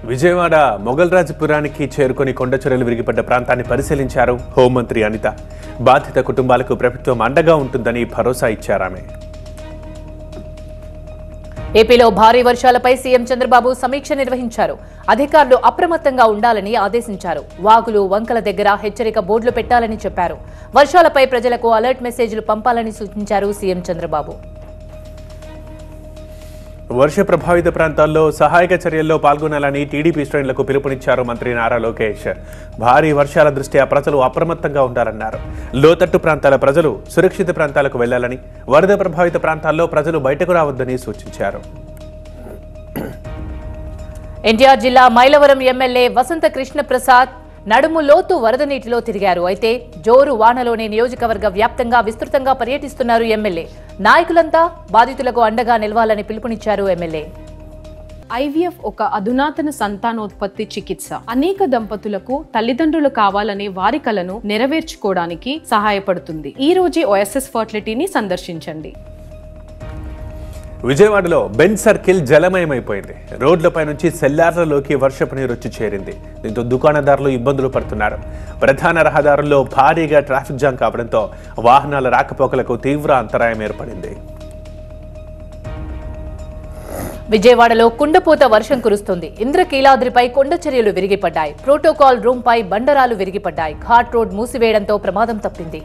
విజయవాడ మొగల్రాజపురానికి చేరుకొని కొండచెరలు విరిగిపడ్డ ప్రాంతాన్ని పరిశీలించారు హోంమంత్రి అనిత. బాధిత కుటుంబాలకు ప్రభుత్వం అండగా ఉంటుందని భరోసా ఇచ్చారామె. ఏపీలో భారీ వర్షాలపై సీఎం చంద్రబాబు సమీక్ష నిర్వహించారు. అధికారులు అప్రమత్తంగా ఉండాలని ఆదేశించారు. వాగులు, వంకల దగ్గర హెచ్చరిక బోర్డులు పెట్టాలని చెప్పారు. వర్షాలపై ప్రజలకు అలర్ట్ మెసేజ్లు పంపాలని సూచించారు సీఎం చంద్రబాబు. వర్ష ప్రభావిత ప్రాంతాల్లో సహాయక చర్యల్లో పాల్గొనాలని టీడీపీ శ్రేణులకు పిలుపునిచ్చారు మంత్రి నారా లోకేష్. భారీ వర్షాల దృష్ట్యా ప్రజలు అప్రమత్తంగా ఉండాలన్నారు. లోతట్టు ప్రాంతాల ప్రజలు సురక్షిత ప్రాంతాలకు వెళ్లాలని, వరద ప్రభావిత ప్రాంతాల్లో ప్రజలు బయటకు రావద్దని సూచించారు. ఎన్టీఆర్ జిల్లా మైలవరం ఎమ్మెల్యే వసంత కృష్ణప్రసాద్ నడుము లోతు వరద నీటిలో తిరిగారు. అయితే జోరు వానలోనే నియోజకవర్గ వ్యాప్తంగా విస్తృతంగా పర్యటిస్తున్నారు ఎమ్మెల్యే. నాయకులంతా బాధితులకు అండగా నిలవాలని పిలుపునిచ్చారు ఎమ్మెల్యే. ఐవీఎఫ్ ఒక అధునాతన సంతానోత్పత్తి చికిత్స. అనేక దంపతులకు తల్లిదండ్రులు కావాలనే వారి కలను నెరవేర్చుకోవడానికి సహాయపడుతుంది. ఈ రోజే ఓఎస్ఎస్ ఫర్టిలిటీని సందర్శించండి. విజయవాడలో బెంజ్ సర్కిల్ జలమయమైపోయింది. రోడ్లపై నుంచి సెల్లార్లలోకి వర్షపు నీరు వచ్చి చేరింది. దీంతో దుకాణదారులు ఇబ్బందులు పడుతున్నారు. ప్రధాన రహదారుల్లో భారీగా ట్రాఫిక్ జామ్ కావడంతో వాహనాల రాకపోకలకు తీవ్ర అంతరాయం ఏర్పడింది. విజయవాడలో కుండపోత వర్షం కురుస్తుంది. ఇంద్రకీలాద్రిపై కొండ చర్యలు విరిగిపడ్డాయి. ప్రోటోకాల్ రూమ్ పై బండరాలు విరిగిపడ్డాయి. ఘాట్ రోడ్ మూసివేయడంతో ప్రమాదం తప్పింది.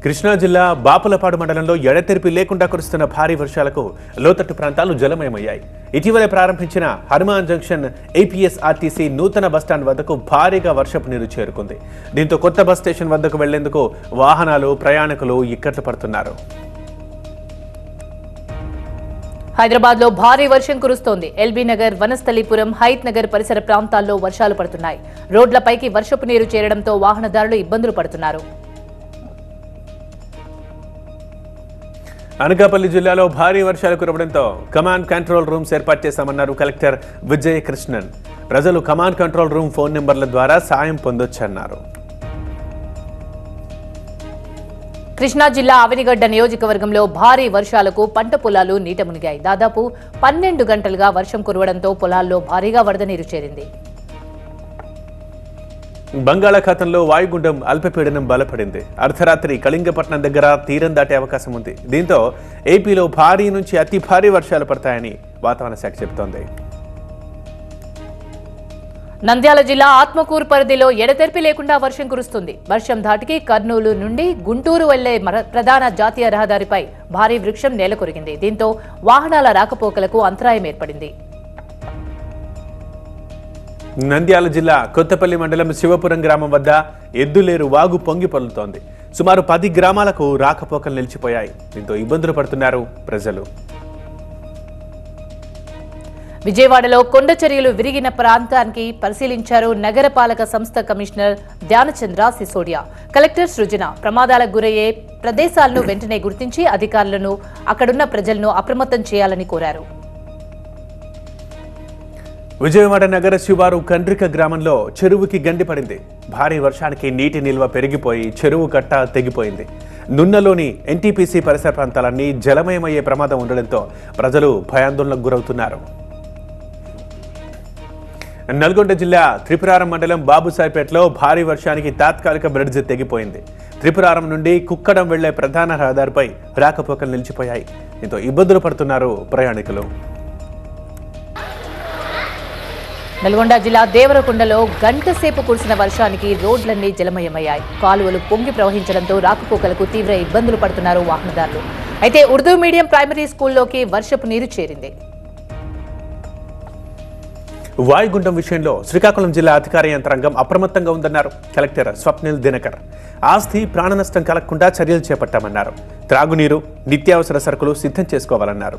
కృష్ణా జిల్లా బాపులపాడు మండలంలో ఎడతెరిపి లేకుండా కురుస్తున్న భారీ వర్షాలకు లోతట్టు ప్రాంతాలు జలమయమయ్యాయి. ఇటీవలే ప్రారంభించిన హనుమాన్ జంక్షన్ ఏపీఎస్ఆర్టీసీ నూతన బస్టాండ్ వద్దకు భారీగా వర్షపు నీరు చేరుకుంది. దీంతో కొత్త బస్ స్టేషన్ వద్దకు వెళ్లేందుకు వాహనాలు, ప్రయాణికులు ఇక్కట్లు పడుతున్నారు. హైదరాబాద్ లో భారీ వర్షం కురుస్తోంది. ఎల్బీ నగర్, వనస్థలీపురం, హైత్ నగర్ పరిసర ప్రాంతాల్లో వర్షాలు పడుతున్నాయి. రోడ్లపైకి వర్షపు నీరు చేరడంతో వాహనదారులు ఇబ్బందులు పడుతున్నారు. అనకాపల్లి జిల్లాలో భారీ వర్షాలు కురవడంతో కమాండ్ కంట్రోల్ రూమ్స్ ఏర్పాటు చేశామన్నారు కలెక్టర్ విజయ్ కృష్ణన్. ప్రజలు కమాండ్ కంట్రోల్ రూమ్ ఫోన్ నెంబర్ల ద్వారా సాయం పొందొచ్చన్నారు. కృష్ణా జిల్లా అవనిగడ్డ నియోజకవర్గంలో భారీ వర్షాలకు పంట పొలాలు నీట మునిగాయి. దాదాపు 12 గంటలుగా వర్షం కురవడంతో పొలాల్లో భారీగా వరద నీరు చేరింది. బంగాళాఖాతంలో వాయుగుండం అల్పపీడనం బలపడింది. అర్ధరాత్రి కళింగపట్నం దగ్గర తీరం దాటే అవకాశం ఉంది. దీంతో ఏపీలో భారీ నుంచి అతి భారీ వర్షాలు పడతాయని వాతావరణ శాఖ చెబుతోంది. నంద్యాల జిల్లా ఆత్మకూరు పరిధిలో ఎడతెరిపి లేకుండా వర్షం కురుస్తుంది. వర్షం ధాటికి కర్నూలు నుండి గుంటూరు వెళ్లే ప్రధాన జాతీయ రహదారిపై భారీ వృక్షం నేలకొరిగింది. దీంతో వాహనాల రాకపోకలకు అంతరాయం ఏర్పడింది. నంద్యాల జిల్లా కొత్తపల్లి మండలం శివపురం గ్రామం వద్ద ఎద్దులేరు వాగు పొంగి పొర్లుతోంది. సుమారు 10 గ్రామాలకు రాకపోకలు నిలిచిపోయాయి. దీంతో ఇబ్బందులు పడుతున్నారు ప్రజలు. విజయవాడలో కొండ చర్యలు విరిగిన ప్రాంతానికి పరిశీలించారు నగరపాలక సంస్థ కమిషనర్ ధ్యానచంద్ర సిసోడియా. కలెక్టర్ సృజన ప్రమాదాలకు గురయ్యే ప్రదేశాలను వెంటనే గుర్తించి అధికారులను, అక్కడున్న ప్రజలను అప్రమత్తం చేయాలని కోరారు. విజయవాడ నగర శివారు కండ్రిక గ్రామంలో చెరువుకి గండి పడింది. భారీ వర్షానికి నీటి నిల్వ పెరిగిపోయి చెరువు కట్ట తెగిపోయింది. నున్నలోని ఎన్టీపీసీ పరిసర ప్రాంతాలన్నీ జలమయమయ్యే ప్రమాదం ఉండడంతో ప్రజలు భయాందోళనకు గురవుతున్నారు. నల్గొండ జిల్లా త్రిపురారం మండలం బాబుసాయిపేటలో భారీ వర్షానికి తాత్కాలిక బ్రిడ్జ్ తెగిపోయింది. త్రిపురారం నుండి కుక్కడం వెళ్లే ప్రధాన రహదారిపై రాకపోకలు నిలిచిపోయాయి. దీంతో ఇబ్బందులు పడుతున్నారు ప్రయాణికులు. నల్గొండ జిల్లా దేవరకొండలో గంట సేపు కురిసిన వర్షానికి రోడ్లన్నీ జలమయమయ్యాయి. కాలువలు పొంగి ప్రవహించడంతో రాకపోకలకు తీవ్ర ఇబ్బందులు పడుతున్నారు వాహనదారులు. అయితే ఉర్దూ మీడియం ప్రైమరీ స్కూల్లోకి వర్షపు నీరు చేరింది. వాయుగుండం విషయంలో శ్రీకాకుళం జిల్లా అధికార యంత్రాంగం అప్రమత్తంగా ఉందన్నారు కలెక్టర్ స్వప్నిల్ దినకర్. ఆస్తి, ప్రాణ నష్టం కలగకుండా చర్యలు చేపట్టామన్నారు. త్రాగునీరు, నిత్యావసర సరుకులు సిద్ధం చేసుకోవాలన్నారు.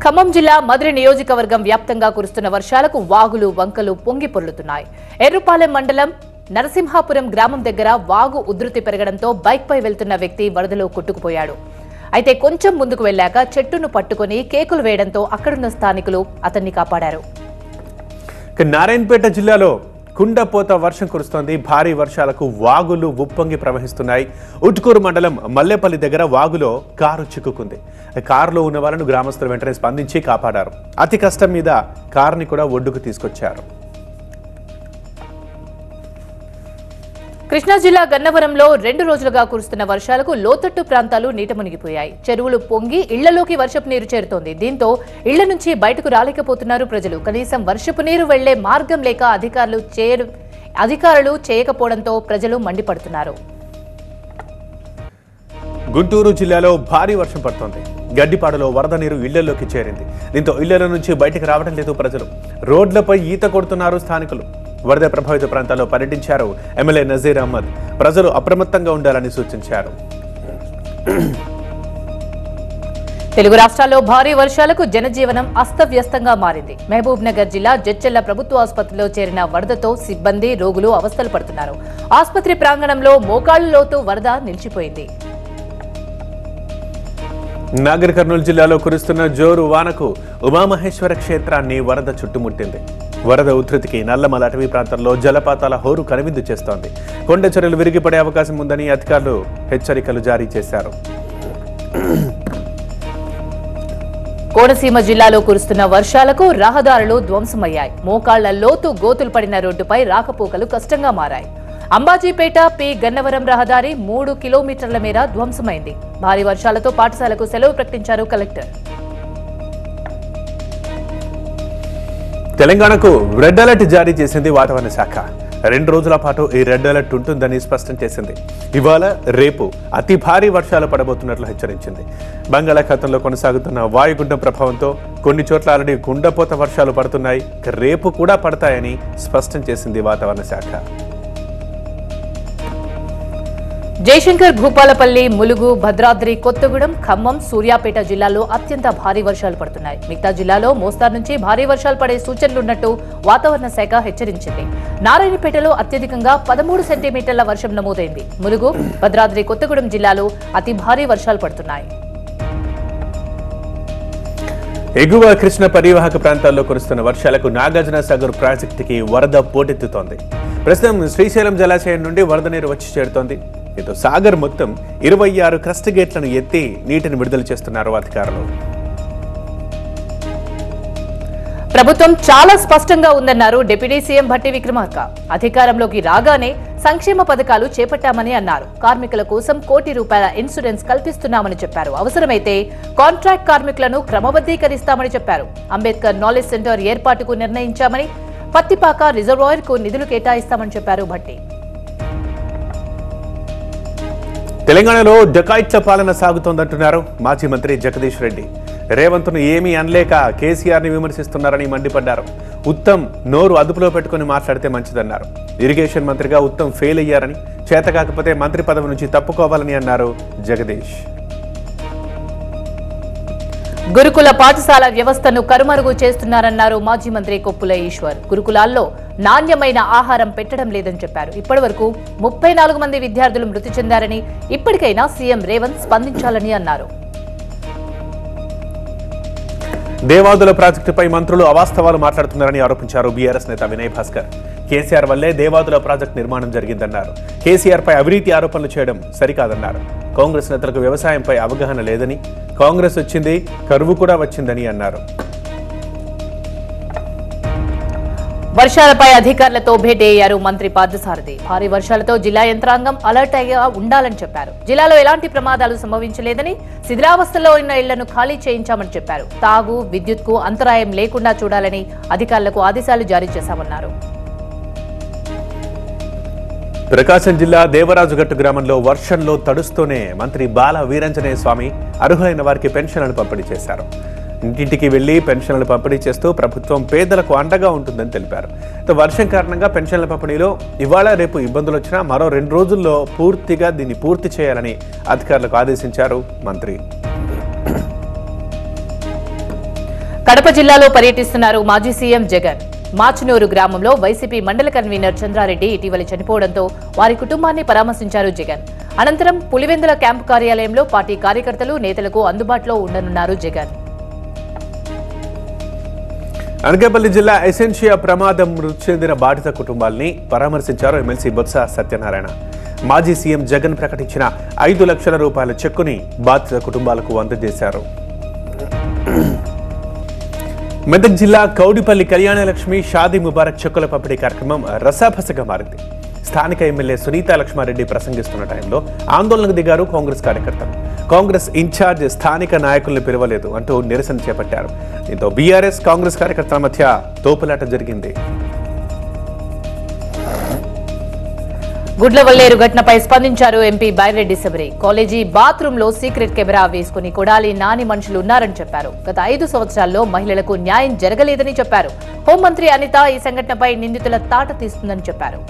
ఖమ్మం జిల్లా మధుర నియోజకవర్గం వ్యాప్తంగా కురుస్తున్న వర్షాలకు వాగులు, వంకలు పొంగి పొర్లుతున్నాయి. ఎర్రుపాలెం మండలం నరసింహాపురం గ్రామం దగ్గర వాగు ఉధృతి పెరగడంతో బైక్పై వెళ్తున్న వ్యక్తి వరదలో కొట్టుకుపోయాడు. అయితే కొంచెం ముందుకు వెళ్లాక చెట్టును పట్టుకుని కేకులు వేయడంతో అక్కడున్న స్థానికులు అతన్ని కాపాడారు. నారాయణపేట జిల్లాలో కుండపోత వర్షం కురుస్తోంది. భారీ వర్షాలకు వాగులు ఉప్పొంగి ప్రవహిస్తున్నాయి. ఉట్కూరు మండలం మల్లెపల్లి దగ్గర వాగులో కారు చిక్కుకుంది. కారులో ఉన్న వాళ్ళను గ్రామస్తులు వెంటనే స్పందించి కాపాడారు. అతి కష్టం మీద కారుని కూడా ఒడ్డుకు తీసుకొచ్చారు. కృష్ణా జిల్లా గన్నవరంలో 2 రోజులుగా కురుస్తున్న వర్షాలకు లోతట్టు ప్రాంతాలు నీట మునిగిపోయాయి. చెరువులు పొంగి ఇళ్లలోకి వర్షపు నీరు చేరుతోంది. దీంతో ఇళ్ల నుంచి బయటకు రాలేకపోతున్నారు ప్రజలు. కనీసం వర్షపు నీరు వెళ్లే మార్గం లేక అధికారులు చేయకపోవడంతో ప్రజలు మండిపడుతున్నారు. గుంటూరు జిల్లాలో భారీ వర్షం పడుతోంది. గడ్డిపాడులో వరద నీరు ఇళ్లలోకి చేరింది. దీంతో ఇళ్ల నుంచి బయటకు రావడం లేదు ప్రజలు. రోడ్లపై ఈత కొడుతున్నారు స్థానికులు. వరద ప్రభావిత ప్రాంతాల్లో పర్యటించారు ఎమ్మెల్యే నజీర్ అహ్మద్. ప్రజలు అప్రమత్తంగా ఉండాలని సూచించారు. తెలుగు రాష్ట్రాల్లో భారీ వర్షాలకు జనజీవనం అస్తవ్యస్తంగా మారింది. మహబూబ్ నగర్ జిల్లా జడ్చెల్ల ప్రభుత్వ ఆసుపత్రిలో చేరిన వరదతో సిబ్బంది, రోగులు అవస్థలు పడుతున్నారు. ఆసుపత్రి ప్రాంగణంలో మోకాళ్ల లోతు వరద నిలిచిపోయింది. నాగర్ కర్నూలు జిల్లాలో కురుస్తున్న జోరు వానకు ఉమామహేశ్వర క్షేత్రాన్ని వరద చుట్టుముట్టింది. వరద ఉధృతికి నల్లమల అటవీ ప్రాంతంలో జలపాతాల హోరు కనువిందు చేస్తోంది. కొండ చర్యలు విరిగిపడే అవకాశం ఉందని అధికారులు హెచ్చరికలు జారీ చేశారు. కోనసీమ జిల్లాలో కురుస్తున్న వర్షాలకు రహదారులు ధ్వంసమయ్యాయి. మోకాళ్ల లోతు గోతులు పడిన రోడ్డుపై రాకపోకలు కష్టంగా మారాయి. అంబాజీపేట పి గన్నవరం రహదారి 3 కిలోమీటర్ల మేర ధ్వంసమైంది. భారీ వర్షాలతో పాఠశాలకు సెలవు ప్రకటించారు కలెక్టర్. తెలంగాణకు రెడ్ అలర్ట్ జారీ చేసింది వాతావరణ శాఖ. 2 రోజుల పాటు ఈ రెడ్ అలర్ట్ ఉంటుందని స్పష్టం చేసింది. ఇవాళ, రేపు అతి భారీ వర్షాలు పడబోతున్నట్లు హెచ్చరించింది. బంగాళాఖాతంలో కొనసాగుతున్న వాయుగుండం ప్రభావంతో కొన్ని చోట్ల ఆల్రెడీ కుండపోత వర్షాలు పడుతున్నాయి. రేపు కూడా పడతాయని స్పష్టం చేసింది వాతావరణ శాఖ. జయశంకర్, భూపాలపల్లి, ములుగు, భద్రాద్రి కొత్తగూడెం, ఖమ్మం, సూర్యాపేట జిల్లాల్లో అత్యంత భారీ వర్షాలు పడుతున్నాయి. మిగతా జిల్లాలో మోస్తారు నుంచి భారీ వర్షాలు పడే సూచనలున్నట్టు వాతావరణ శాఖ హెచ్చరించింది. నారాయణపేటలో అత్యధికంగా 13 సెంటీమీటర్ల వర్షం నమోదైంది. ములుగు, భద్రాద్రి కొత్తగూడెం జిల్లాలో అతి భారీ వర్షాలు పడుతున్నాయి. ఎగువ కృష్ణ పరివాహక ప్రాంతాల్లో కురుస్తున్న వర్షాలకు నాగార్జున సాగర్ ప్రాజెక్టుకి వరద పోటెత్తుతోంది. ప్రస్తుతం శ్రీశైలం జలాశయం నుండి వరద నీరు వచ్చి చేరుతోంది. దీంతో సాగర్ మొత్తం 26 క్రస్ట్ గేట్లను ఎత్తి నీటిని విడుదల చేస్తున్నారు అధికారులు. ప్రభుత్వం చాలా స్పష్టంగా ఉందన్నారు డిప్యూటీ సీఎం భట్టి విక్రమార్క. అధికారంలోకి రాగానే సంక్షేమ పథకాలు చేపట్టామని అన్నారు. కార్మికుల కోసం ₹1 కోటి ఇన్సూరెన్స్ కల్పిస్తున్నామని చెప్పారు. అవసరమైతే కాంట్రాక్ట్ కార్మికులను క్రమబద్ధీకరిస్తామని చెప్పారు. అంబేద్కర్ నాలెడ్జ్ సెంటర్ ఏర్పాటుకు నిర్ణయించామని, పత్తిపాక రిజర్వాయర్ కు నిధులు కేటాయిస్తామని చెప్పారు భట్టి. తెలంగాణలో డకాయిట్ల పాలన సాగుతోందంటున్నారు మాజీ మంత్రి జగదీష్ రెడ్డి. రేవంత్ను ఏమీ అనలేక కేసీఆర్ని విమర్శిస్తున్నారని మండిపడ్డారు. ఉత్తమ్ నోరు అదుపులో పెట్టుకుని మాట్లాడితే మంచిదన్నారు. ఇరిగేషన్ మంత్రిగా ఉత్తమ్ ఫెయిల్ అయ్యారని, చేత కాకపోతే మంత్రి పదవి నుంచి తప్పుకోవాలని అన్నారు జగదీష్. గురుకుల పాఠశాల వ్యవస్థను కరుమరుగు చేస్తున్నారన్నారు మాజీ మంత్రి కొప్పుల ఈశ్వర్. గురుకులాల్లో నాణ్యమైన ఆహారం పెట్టడం లేదని చెప్పారు. ఇప్పటివరకు 34 మంది విద్యార్థులు మృతి చెందారని, ఇప్పటికైనా సీఎం రేవంత్ స్పందించాలని అన్నారు. దేవాదుల ప్రాజెక్టుపై మంత్రులు అవాస్తవాలు మాట్లాడుతున్నారని ఆరోపించారు బీఆర్ఎస్ నేత వినయ్ భాస్కర్. కేసీఆర్ వల్లే దేవాదుల ప్రాజెక్టు నిర్మాణం జరిగిందన్నారు. కేసీఆర్ పై అవినీతి ఆరోపణలు చేయడం సరికాదన్నారు. కాంగ్రెస్ నేతలకు వ్యవసాయంపై అవగాహన లేదని, కాంగ్రెస్ వచ్చింది కరువు కూడా వచ్చిందని అన్నారు. వర్షాలపై అధికారులతో భేటీ అయ్యారు మంత్రి పార్థసారథి. భారీ వర్షాలతో జిల్లా యంత్రాంగం అలర్ట్ అయ్యా ఉండాలని చెప్పారు. జిల్లాలో ఎలాంటి ప్రమాదాలు సంభవించలేదని, శిథిలావస్థలో ఉన్న ఇళ్లను ఖాళీ చేయించామని చెప్పారు. తాగు, విద్యుత్కు అంతరాయం లేకుండా చూడాలని అధికారులకు ఆదేశాలు జారీ చేశామన్నారు. ప్రకాశం జిల్లా దేవరాజుగట్టు గ్రామంలో వర్షంలో తడుస్తూనే మంత్రి బాల వీరాంజనేయ స్వామి అర్హులైన వారికి పెన్షన్లను పంపిణీ చేశారు. ఇంటింటికి వెళ్లి పెన్షన్లు పంపిణీ చేస్తూ ప్రభుత్వం పేదలకు అండగా ఉంటుందని తెలిపారు. వర్షం కారణంగా పెన్షన్ల పంపిణీలో ఇవాళ, రేపు ఇబ్బందులు వచ్చినా మరో 2 రోజుల్లో పూర్తిగా దీన్ని పూర్తి చేయాలని అధికారులకు ఆదేశించారు మంత్రి. కడప జిల్లాలో పర్యటిస్తున్నారు మాజీ సీఎం జగన్. మాచునూరు గ్రామంలో వైసీపీ మండల కన్వీనర్ చంద్రారెడ్డి ఇటీవల చనిపోవడంతో వారి కుటుంబాన్ని పరామర్శించారు జగన్. అనంతరం పులివెందుల క్యాంపు కార్యాలయంలో పార్టీ కార్యకర్తలు, నేతలకు అందుబాటులో ఉండనున్నారు జగన్. అనకాపల్లి జిల్లా ఎసెన్షియా ప్రమాదం మృతి చెందిన బాధిత కుటుంబాల్ని పరామర్శించారు ఎమ్మెల్సీ బొత్స సత్యనారాయణ. మాజీ సీఎం జగన్ ప్రకటించిన 5 లక్షల రూపాయల చెక్కుని బాధిత కుటుంబాలకు అందజేశారు. మెదక్ జిల్లా కౌడిపల్లి కళ్యాణలక్ష్మి షాదీ ముబారక్ చెక్కుల పంపిణీ కార్యక్రమం రసాభసగా మారింది. స్థానిక ఎమ్మెల్యే సునీతా లక్ష్మారెడ్డి ప్రసంగిస్తున్న టైంలో ఆందోళనకు దిగారు కాంగ్రెస్ కార్యకర్తలు. కాంగ్రెస్ ఇన్ఛార్జ్ స్థానిక నాయకుల్ని పిలవలేదు అంటూ నిరసన చేపట్టారు. దీంతో బీఆర్ఎస్ కాంగ్రెస్ కార్యకర్తల మధ్య తోపులాట జరిగింది. గుడ్లవల్లేరు ఘటనపై స్పందించారు MP Byreddy Shabari. College bathroom లో సీక్రెట్ కెమెరా వేసుకుని కొడాలి నాని మనుషులు ఉన్నారని చెప్పారు. గత 5 సంవత్సరాల్లో మహిళలకు న్యాయం జరగలేదని చెప్పారు. హోంమంత్రి అనిత ఈ సంఘటనపై నిందితుల తాట తీస్తుందని చెప్పారు.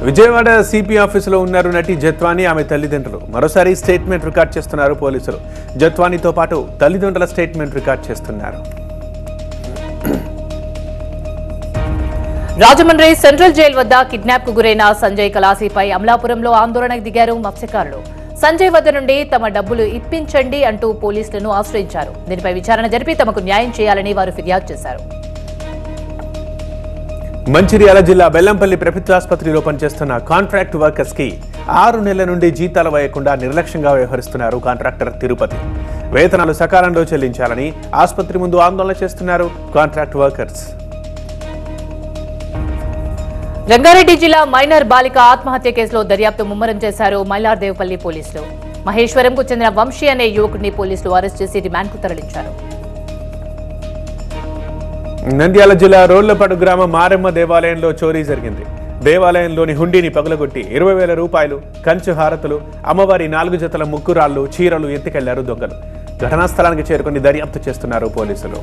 విజయవాడ సిపి ఆఫీసులో ఉన్నారు నటి జత్వాని, ఆమె తల్లిదండ్రులు. మరోసారి స్టేట్మెంట్ రికార్డ్ చేస్తున్నారు పోలీసులు. జత్వానితో పాటు తల్లిదండ్రుల స్టేట్మెంట్ రికార్డ్ చేస్తున్నారు. రాజమండ్రి సెంట్రల్ జైలు వద్ద కిడ్నాప్ కు గురైన సంజయ్ కలాసీపై అమలాపురంలో ఆందోళనకు దిగారు మత్స్యకారులు. సంజయ్ వద్ద నుండి తమ డబ్బులు ఇప్పించండి అంటూ పోలీసులను ఆశ్రయించారు. దీనిపై విచారణ జరిపి తమకు న్యాయం చేయాలని వారు ఫిర్యాదు చేశారు. మంచిర్యాల జిల్లా బెల్లంపల్లి ప్రభుత్వాసుపత్రిలో పనిచేస్తున్న కాంట్రాక్ట్ వర్కర్స్ కి 6 నెలల నుండి జీతాలు వేయకుండా నిర్లక్ష్యంగా వ్యవహరిస్తున్నారు కాంట్రాక్టర్ తిరుపతి. వేతనాలు సకాలంలో చెల్లించాలని ఆసుపత్రి ముందు ఆందోళన చేస్తున్నారు కాంట్రాక్ట్ వర్కర్స్. రంగారెడ్డి జిల్లా మైనర్ బాలిక ఆత్మహత్య కేసులో దర్యాప్తు ముమ్మరం చేశారు మైలార్దేవపల్లి పోలీసులు. మహేశ్వరంకు చెందిన వంశీ అనే యువకుడిని పోలీసులు అరెస్ట్ చేసి రిమాండ్కు తరలించారు. నంద్యాల జిల్లా రోళ్లపాడు గ్రామ మారెమ్మ దేవాలయంలో చోరీ జరిగింది. దేవాలయంలోని హుండీని పగలగొట్టి 20,000 రూపాయలు, కంచు హారతులు, అమ్మవారి 4 జతల ముక్కురాళ్లు, చీరలు ఎత్తుకెళ్లారు దొంగలు. ఘటనా స్థలానికి చేరుకుని దర్యాప్తు చేస్తున్నారు పోలీసులు.